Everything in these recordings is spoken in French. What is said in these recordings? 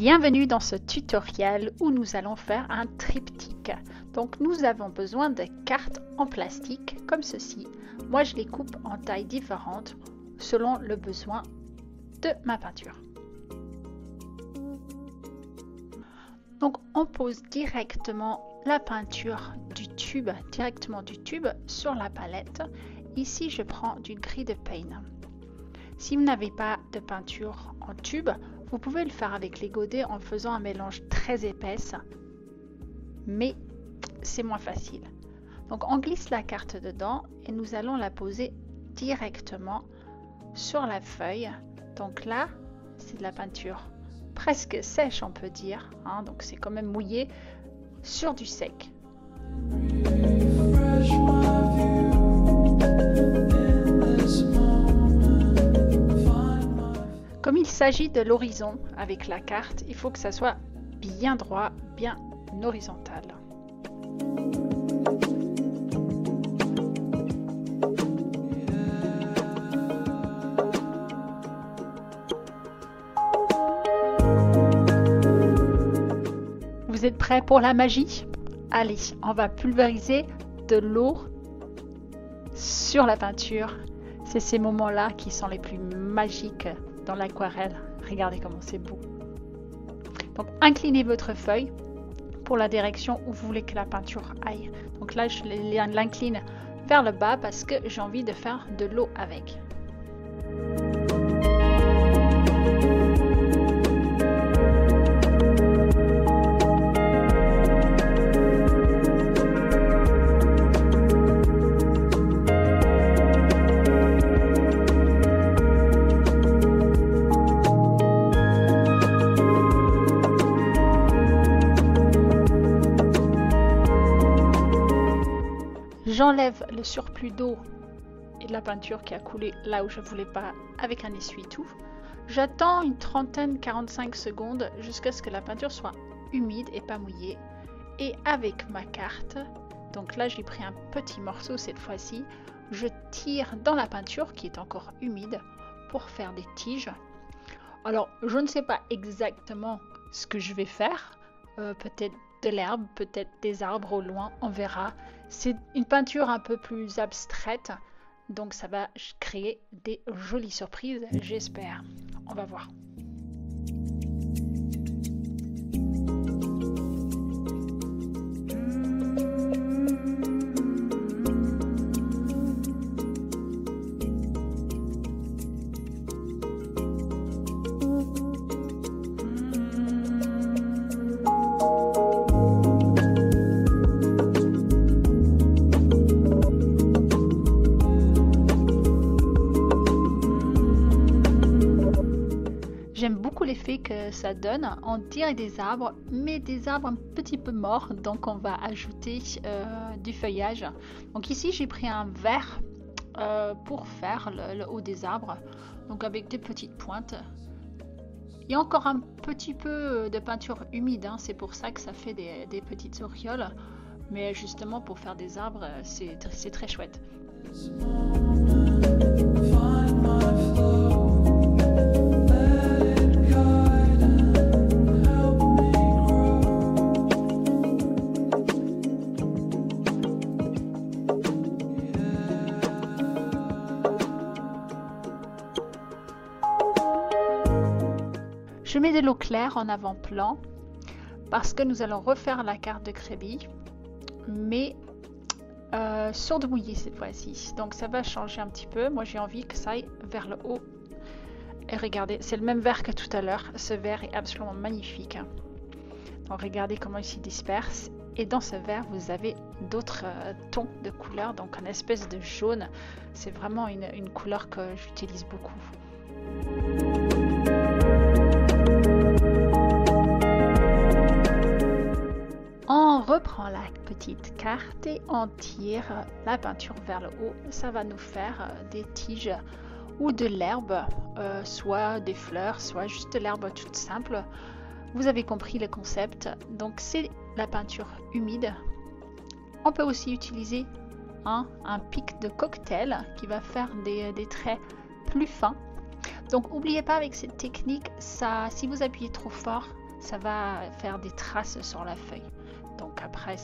Bienvenue dans ce tutoriel où nous allons faire un triptyque. Donc nous avons besoin de cartes en plastique comme ceci. Moi je les coupe en tailles différentes selon le besoin de ma peinture. Donc on pose directement la peinture du tube, sur la palette. Ici je prends du gris de Paint. Si vous n'avez pas de peinture en tube, vous pouvez le faire avec les godets en faisant un mélange très épaisse, mais c'est moins facile. Donc on glisse la carte dedans et nous allons la poser directement sur la feuille. Donc là, c'est de la peinture presque sèche, on peut dire, hein, donc c'est quand même mouillé sur du sec. Comme il s'agit de l'horizon avec la carte, il faut que ça soit bien droit, bien horizontal. Vous êtes prêts pour la magie? Allez, on va pulvériser de l'eau sur la peinture. C'est ces moments-là qui sont les plus magiques dans l'aquarelle. Regardez comment c'est beau. Donc inclinez votre feuille pour la direction où vous voulez que la peinture aille. Donc là je l'incline vers le bas parce que j'ai envie de faire de l'eau avec. J'enlève le surplus d'eau et de la peinture qui a coulé là où je ne voulais pas avec un essuie-tout. J'attends une trentaine, 45 secondes jusqu'à ce que la peinture soit humide et pas mouillée. Et avec ma carte, donc là j'ai pris un petit morceau cette fois-ci, je tire dans la peinture qui est encore humide pour faire des tiges. Alors je ne sais pas exactement ce que je vais faire, peut-être de l'herbe, peut-être des arbres au loin, on verra. C'est une peinture un peu plus abstraite, donc ça va créer des jolies surprises, j'espère. On va voir. J'aime beaucoup l'effet que ça donne. On dirait des arbres, mais des arbres un petit peu morts. Donc on va ajouter du feuillage. Donc ici j'ai pris un verre pour faire le haut des arbres. Donc avec des petites pointes. Il y a encore un petit peu de peinture humide. Hein, c'est pour ça que ça fait des petites auréoles. Mais justement pour faire des arbres, c'est très chouette. Je mets de l'eau claire en avant-plan parce que nous allons refaire la carte de Crébi, mais sur de mouillé cette fois-ci. Donc ça va changer un petit peu. Moi j'ai envie que ça aille vers le haut. Et regardez, c'est le même vert que tout à l'heure. Ce vert est absolument magnifique. Donc regardez comment il s'y disperse. Et dans ce vert, vous avez d'autres tons de couleurs. Donc une espèce de jaune. C'est vraiment une couleur que j'utilise beaucoup. On reprend la petite carte et on tire la peinture vers le haut. Ça va nous faire des tiges ou de l'herbe, soit des fleurs, soit juste de l'herbe toute simple. Vous avez compris le concept. Donc c'est la peinture humide. On peut aussi utiliser un pic de cocktail qui va faire des traits plus fins. Donc n'oubliez pas avec cette technique, si vous appuyez trop fort, ça va faire des traces sur la feuille. Donc après,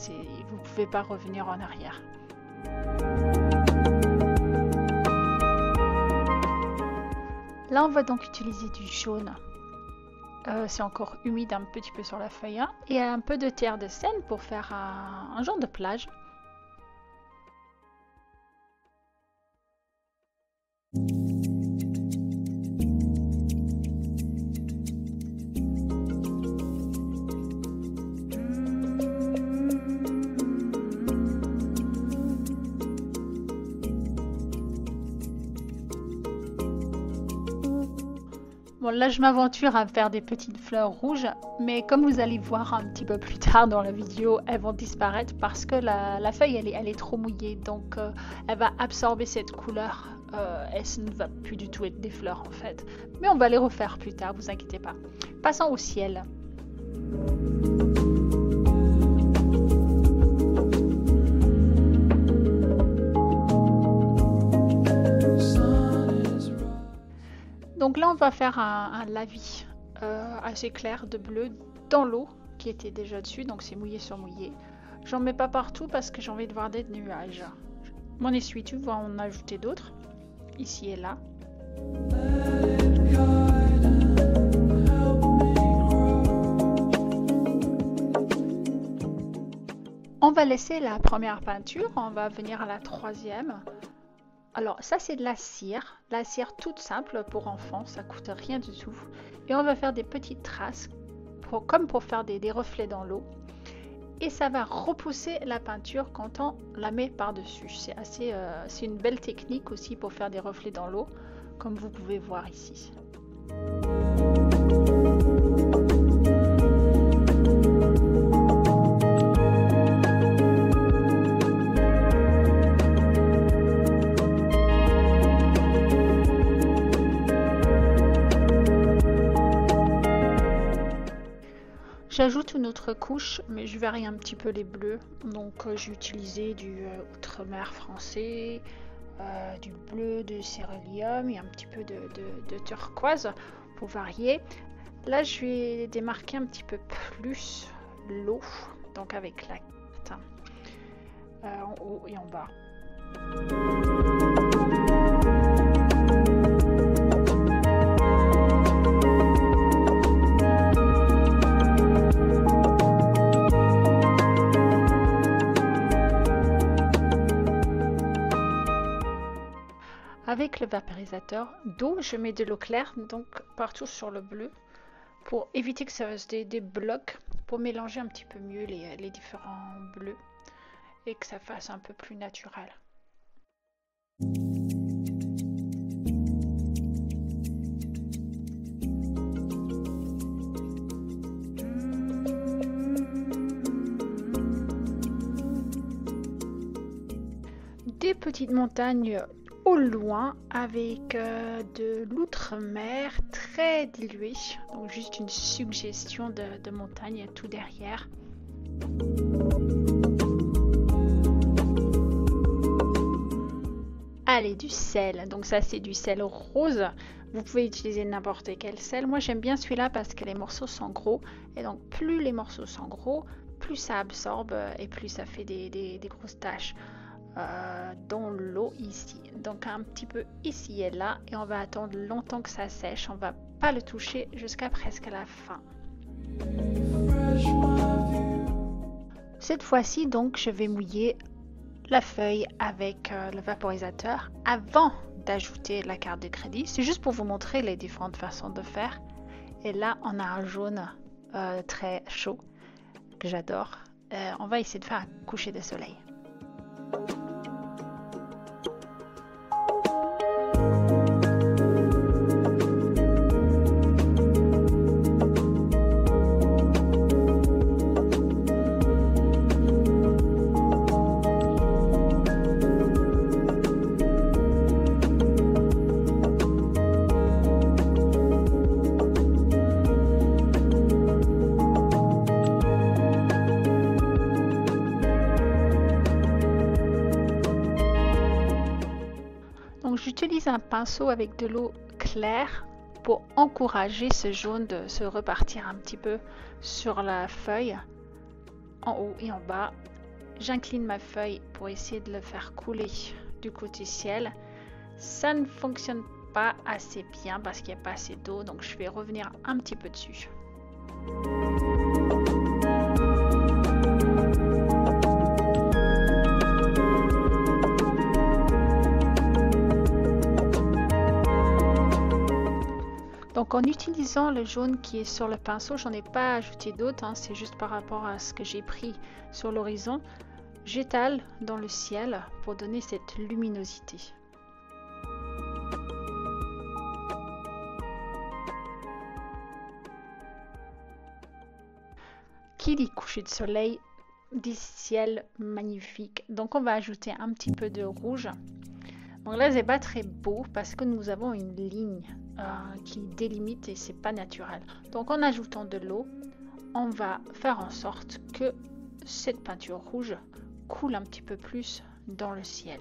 vous ne pouvez pas revenir en arrière. Là, on va donc utiliser du jaune. C'est encore humide un petit peu sur la feuille 1. Et un peu de terre de Seine pour faire un genre de plage. Bon, là, je m'aventure à faire des petites fleurs rouges, mais comme vous allez voir un petit peu plus tard dans la vidéo, elles vont disparaître parce que la feuille, elle est trop mouillée, donc elle va absorber cette couleur et ce ne va plus du tout être des fleurs en fait. Mais on va les refaire plus tard, vous inquiétez pas. Passons au ciel. Donc là, on va faire un lavis assez clair de bleu dans l'eau qui était déjà dessus, donc c'est mouillé sur mouillé. J'en mets pas partout parce que j'ai envie de voir des nuages. Mon essuie-tout va en ajouter d'autres, ici et là. On va laisser la première peinture, on va venir à la troisième. Alors ça c'est de la cire toute simple pour enfants, ça coûte rien du tout. Et on va faire des petites traces, comme pour faire des reflets dans l'eau. Et ça va repousser la peinture quand on la met par-dessus. C'est une belle technique aussi pour faire des reflets dans l'eau, comme vous pouvez voir ici. J'ajoute une autre couche, mais je varie un petit peu les bleus. Donc j'ai utilisé du outre-mer français, du bleu de céruleum et un petit peu de turquoise pour varier. Là je vais démarquer un petit peu plus l'eau, donc avec la carte en haut et en bas. Avec le vaporisateur d'eau, je mets de l'eau claire donc partout sur le bleu pour éviter que ça fasse des blocs, pour mélanger un petit peu mieux les différents bleus et que ça fasse un peu plus naturel. Des petites montagnes au loin avec de l'outre-mer très dilué, donc juste une suggestion de montagne tout derrière. Allez, du sel, donc ça c'est du sel rose, vous pouvez utiliser n'importe quel sel. Moi j'aime bien celui-là parce que les morceaux sont gros, et donc plus les morceaux sont gros, plus ça absorbe et plus ça fait des grosses taches dans l'eau ici. Donc un petit peu ici et là, et on va attendre longtemps que ça sèche, on va pas le toucher jusqu'à presque la fin. Cette fois-ci donc je vais mouiller la feuille avec le vaporisateur avant d'ajouter la carte de crédit. C'est juste pour vous montrer les différentes façons de faire. Et là on a un jaune très chaud que j'adore. On va essayer de faire un coucher de soleil. J'utilise un pinceau avec de l'eau claire pour encourager ce jaune de se repartir un petit peu sur la feuille, en haut et en bas. J'incline ma feuille pour essayer de le faire couler du côté ciel. Ça ne fonctionne pas assez bien parce qu'il n'y a pas assez d'eau, donc je vais revenir un petit peu dessus. Donc en utilisant le jaune qui est sur le pinceau, j'en ai pas ajouté d'autres, hein, c'est juste par rapport à ce que j'ai pris sur l'horizon. J'étale dans le ciel pour donner cette luminosité. Qui dit coucher de soleil, dit ciel magnifique. Donc on va ajouter un petit peu de rouge. Donc là c'est pas très beau parce que nous avons une ligne qui délimite et c'est pas naturel. Donc en ajoutant de l'eau, on va faire en sorte que cette peinture rouge coule un petit peu plus dans le ciel.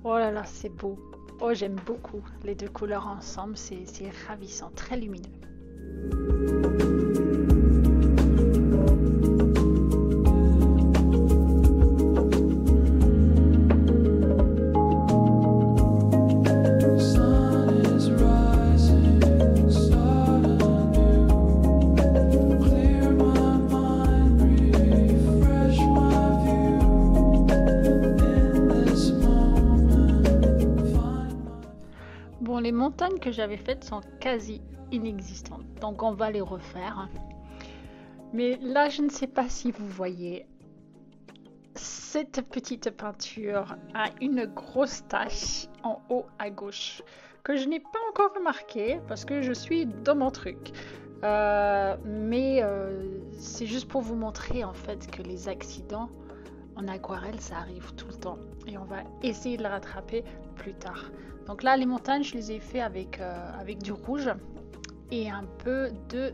Oh là là, c'est beau. Oh, j'aime beaucoup les deux couleurs ensemble, c'est ravissant, très lumineux. Bon, les montagnes que j'avais faites sont quasi inexistantes, donc on va les refaire. Mais là, je ne sais pas si vous voyez, cette petite peinture a une grosse tache en haut à gauche que je n'ai pas encore remarqué parce que je suis dans mon truc. Mais c'est juste pour vous montrer en fait que les accidents en aquarelle, ça arrive tout le temps et on va essayer de le rattraper plus tard. Donc là, les montagnes, je les ai fait avec du rouge et un peu de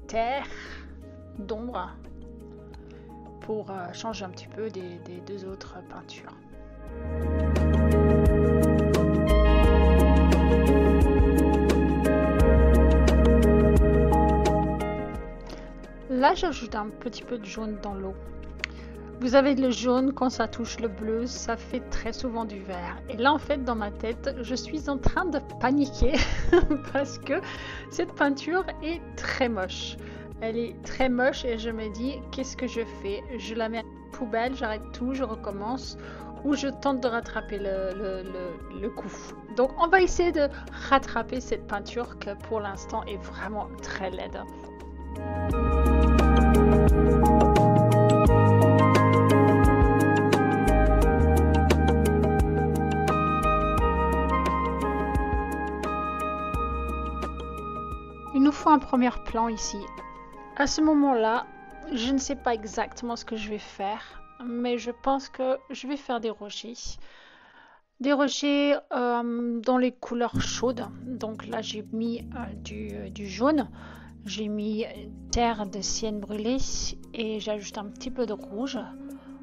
terre d'ombre pour changer un petit peu des deux autres peintures. Là, j'ajoute un petit peu de jaune dans l'eau. Vous avez le jaune, quand ça touche le bleu, ça fait très souvent du vert. Et là, en fait, dans ma tête, je suis en train de paniquer parce que cette peinture est très moche. Elle est très moche et je me dis, qu'est-ce que je fais? Je la mets à la poubelle, j'arrête tout, je recommence ou je tente de rattraper le coup. Donc, on va essayer de rattraper cette peinture qui, pour l'instant, est vraiment très laide. Il nous faut un premier plan ici. À ce moment-là, je ne sais pas exactement ce que je vais faire, mais je pense que je vais faire des rochers. Des rochers dans les couleurs chaudes. Donc là, j'ai mis du jaune, j'ai mis terre de sienne brûlée et j'ajoute un petit peu de rouge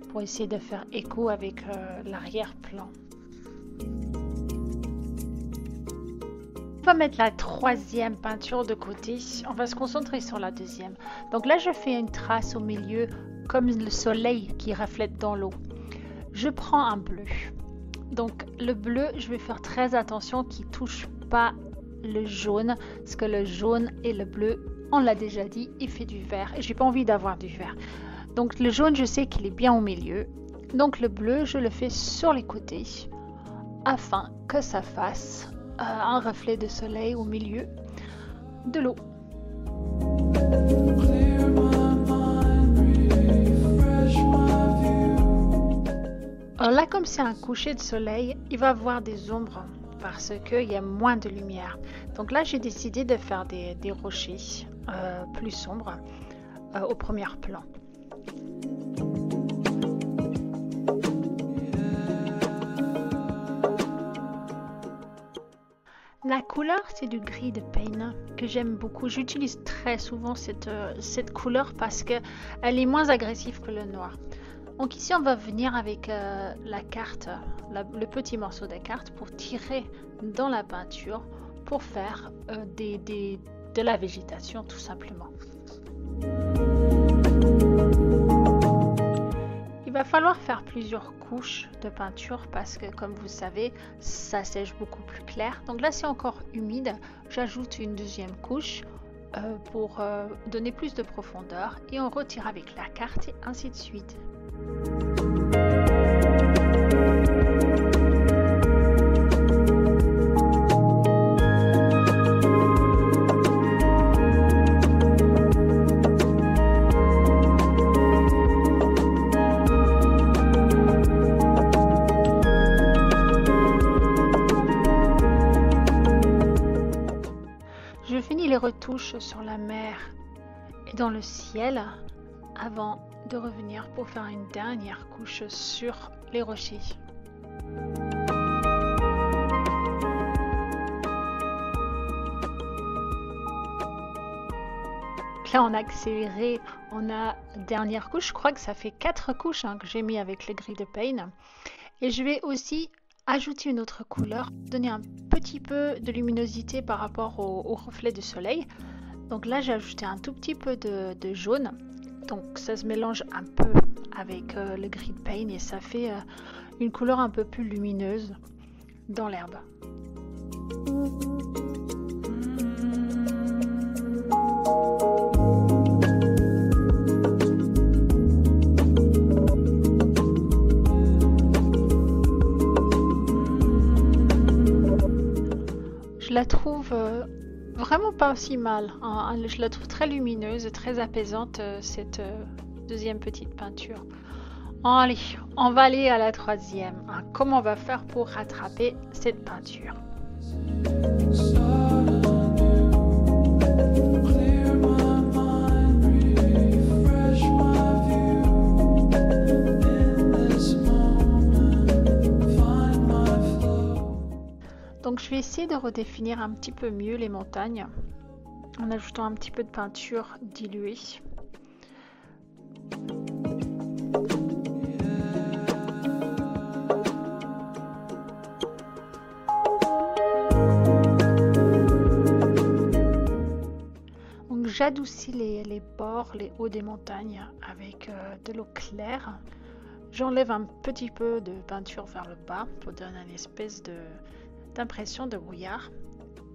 pour essayer de faire écho avec l'arrière-plan. On va mettre la troisième peinture de côté, on va se concentrer sur la deuxième. Donc là je fais une trace au milieu comme le soleil qui reflète dans l'eau. Je prends un bleu. Donc le bleu, je vais faire très attention qu'il ne touche pas le jaune, parce que le jaune et le bleu, on l'a déjà dit, il fait du vert et j'ai pas envie d'avoir du vert. Donc le jaune, je sais qu'il est bien au milieu. Donc le bleu, je le fais sur les côtés afin que ça fasse un reflet de soleil au milieu de l'eau. Alors là, comme c'est un coucher de soleil, il va y avoir des ombres parce qu'il y a moins de lumière. Donc là, j'ai décidé de faire des rochers plus sombres au premier plan. La couleur, c'est du gris de Paint que j'aime beaucoup. J'utilise très souvent cette couleur parce qu'elle est moins agressive que le noir. Donc ici, on va venir avec la carte, le petit morceau de carte pour tirer dans la peinture pour faire de la végétation tout simplement. Il va falloir faire plusieurs couches de peinture parce que comme vous savez, ça sèche beaucoup plus clair. Donc là, c'est encore humide. J'ajoute une deuxième couche pour donner plus de profondeur et on retire avec la carte et ainsi de suite. Je finis les retouches sur la mer et dans le ciel avant de revenir pour faire une dernière couche sur les rochers. Là on a accéléré, on a dernière couche, je crois que ça fait 4 couches que j'ai mis avec le gris de Paint. Et je vais aussi ajouter une autre couleur, donner un petit peu de luminosité par rapport au reflet du soleil. Donc là j'ai ajouté un tout petit peu de jaune. Donc ça se mélange un peu avec le gris de Paint et ça fait une couleur un peu plus lumineuse dans l'herbe. Je la trouve vraiment pas si mal, hein. Je la trouve très lumineuse et très apaisante cette deuxième petite peinture. Allez, on va aller à la troisième. Comment on va faire pour rattraper cette peinture? Donc je vais essayer de redéfinir un petit peu mieux les montagnes en ajoutant un petit peu de peinture diluée. Donc j'adoucis les bords, les hauts des montagnes avec de l'eau claire. J'enlève un petit peu de peinture vers le bas pour donner une espèce d'impression de brouillard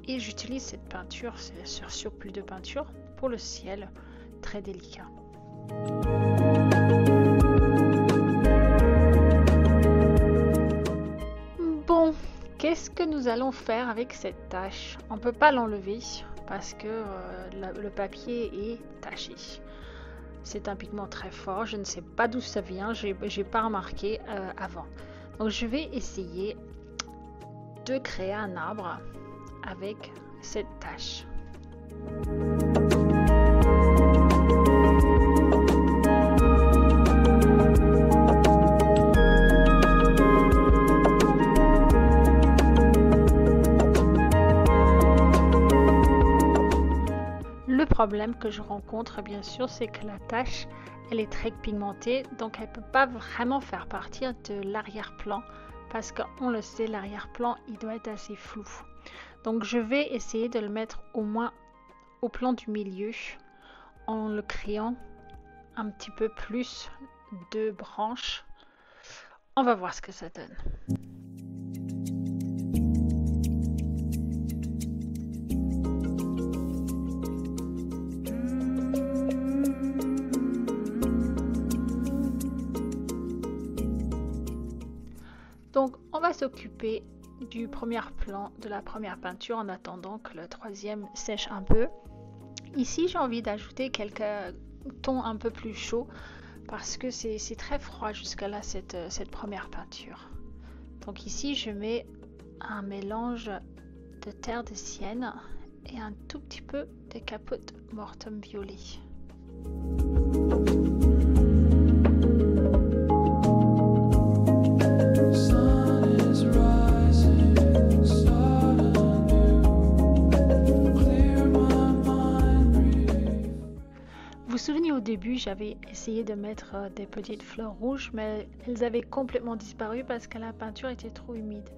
et j'utilise cette peinture, c'est sur surplus de peinture pour le ciel, très délicat. Bon, qu'est-ce que nous allons faire avec cette tache? On ne peut pas l'enlever parce que le papier est taché. C'est un pigment très fort, je ne sais pas d'où ça vient, j'ai pas remarqué avant. Donc je vais essayer de créer un arbre avec cette tache. Le problème que je rencontre bien sûr, c'est que la tache elle est très pigmentée, donc elle ne peut pas vraiment faire partir de l'arrière-plan. Parce qu'on le sait, l'arrière-plan, il doit être assez flou. Donc je vais essayer de le mettre au moins au plan du milieu en le créant un petit peu plus de branches. On va voir ce que ça donne. Donc on va s'occuper du premier plan de la première peinture en attendant que le troisième sèche un peu. Ici j'ai envie d'ajouter quelques tons un peu plus chauds parce que c'est très froid jusqu'à là cette première peinture. Donc ici je mets un mélange de terre de sienne et un tout petit peu de caput mortuum violet. j'avais essayé de mettre des petites fleurs rouges, mais elles avaient complètement disparu parce que la peinture était trop humide.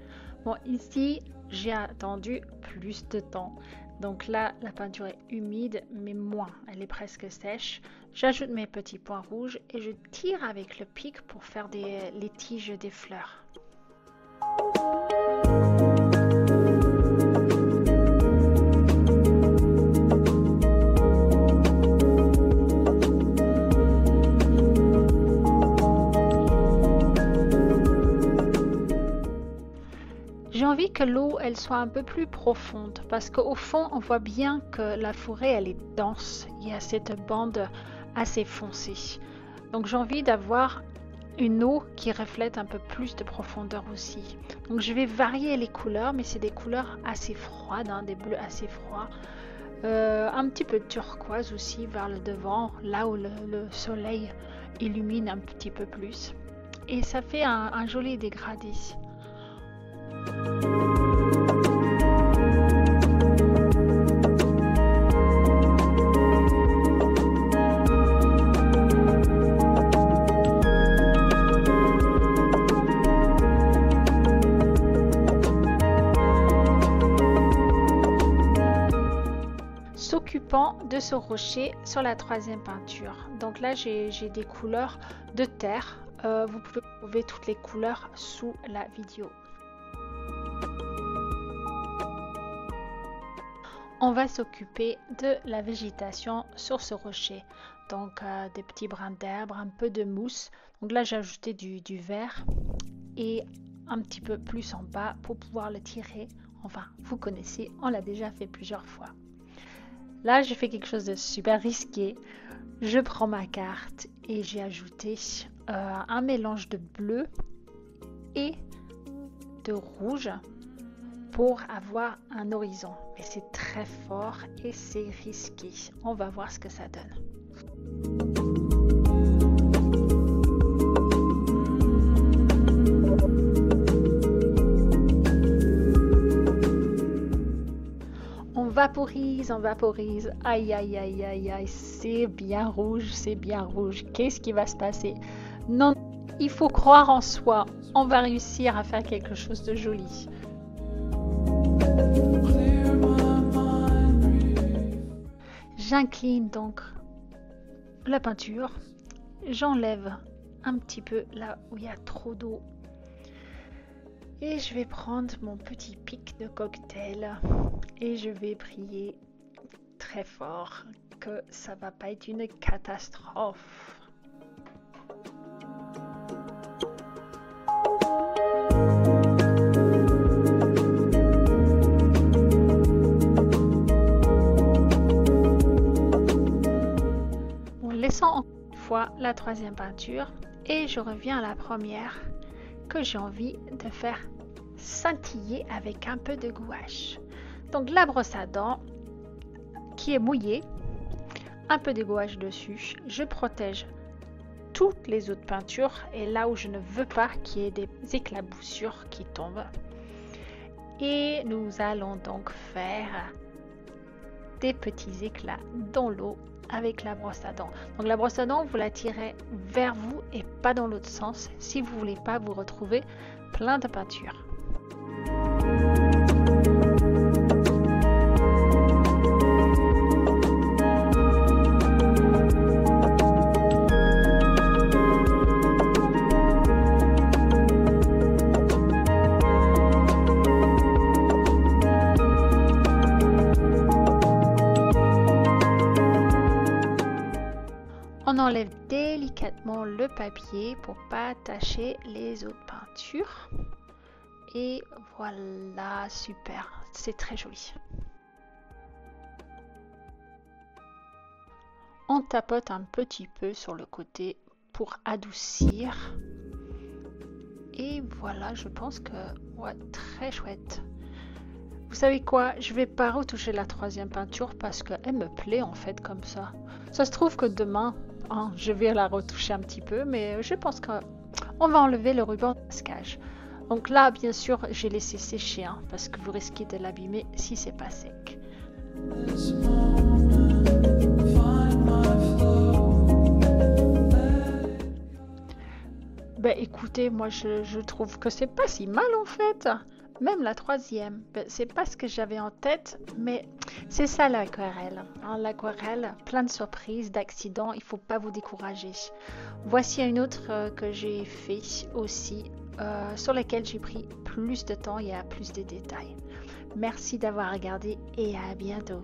Bon, ici, j'ai attendu plus de temps. Donc là, la peinture est humide, mais moins. Elle est presque sèche. J'ajoute mes petits points rouges et je tire avec le pic pour faire les tiges des fleurs. J'ai envie que l'eau elle soit un peu plus profonde parce qu'au fond on voit bien que la forêt elle est dense, il y a cette bande assez foncée. Donc j'ai envie d'avoir une eau qui reflète un peu plus de profondeur aussi. Donc je vais varier les couleurs, mais c'est des couleurs assez froides, hein, des bleus assez froids. Un petit peu turquoise aussi vers le devant, là où le soleil illumine un petit peu plus. Et ça fait un joli dégradé. S'occupant de ce rocher sur la troisième peinture. Donc là j'ai des couleurs de terre. Vous pouvez trouver toutes les couleurs sous la vidéo. On va s'occuper de la végétation sur ce rocher. Donc des petits brins d'herbe, un peu de mousse. Donc là j'ai ajouté du vert et un petit peu plus en bas pour pouvoir le tirer. Enfin, vous connaissez, on l'a déjà fait plusieurs fois. Là, j'ai fait quelque chose de super risqué. Je prends ma carte et j'ai ajouté un mélange de bleu et de rouge pour avoir un horizon. Mais c'est très fort et c'est risqué. On va voir ce que ça donne. On vaporise. Aïe, aïe, aïe, aïe, aïe. C'est bien rouge, c'est bien rouge. Qu'est-ce qui va se passer? Non, il faut croire en soi. On va réussir à faire quelque chose de joli. J'incline donc la peinture. J'enlève un petit peu là où il y a trop d'eau. Et je vais prendre mon petit pic de cocktail et je vais prier très fort que ça va pas être une catastrophe. Bon, laissons encore une fois la troisième peinture et je reviens à la première que j'ai envie de faire scintiller avec un peu de gouache. Donc la brosse à dents qui est mouillée, un peu de gouache dessus. Je protège toutes les autres peintures et là où je ne veux pas qu'il y ait des éclaboussures qui tombent. Et nous allons donc faire des petits éclats dans l'eau avec la brosse à dents. Donc la brosse à dents, vous la tirez vers vous et pas dans l'autre sens si vous voulez pas vous retrouver plein de peinture. On enlève délicatement le papier pour pas tacher les autres peintures. Et voilà, super, c'est très joli. On tapote un petit peu sur le côté pour adoucir. Et voilà, je pense que ouais, très chouette. Vous savez quoi, je vais pas retoucher la troisième peinture parce qu'elle me plaît en fait comme ça. Ça se trouve que demain, hein, je vais la retoucher un petit peu, mais je pense qu'on va enlever le ruban de masquage. Donc là, bien sûr, j'ai laissé sécher hein, parce que vous risquez de l'abîmer si c'est pas sec. Ben écoutez, moi je trouve que c'est pas si mal en fait. Même la troisième, ben, c'est pas ce que j'avais en tête, mais c'est ça l'aquarelle. Hein, l'aquarelle, plein de surprises, d'accidents, il faut pas vous décourager. Voici une autre que j'ai fait aussi, sur laquelle j'ai pris plus de temps et à plus de détails. Merci d'avoir regardé et à bientôt.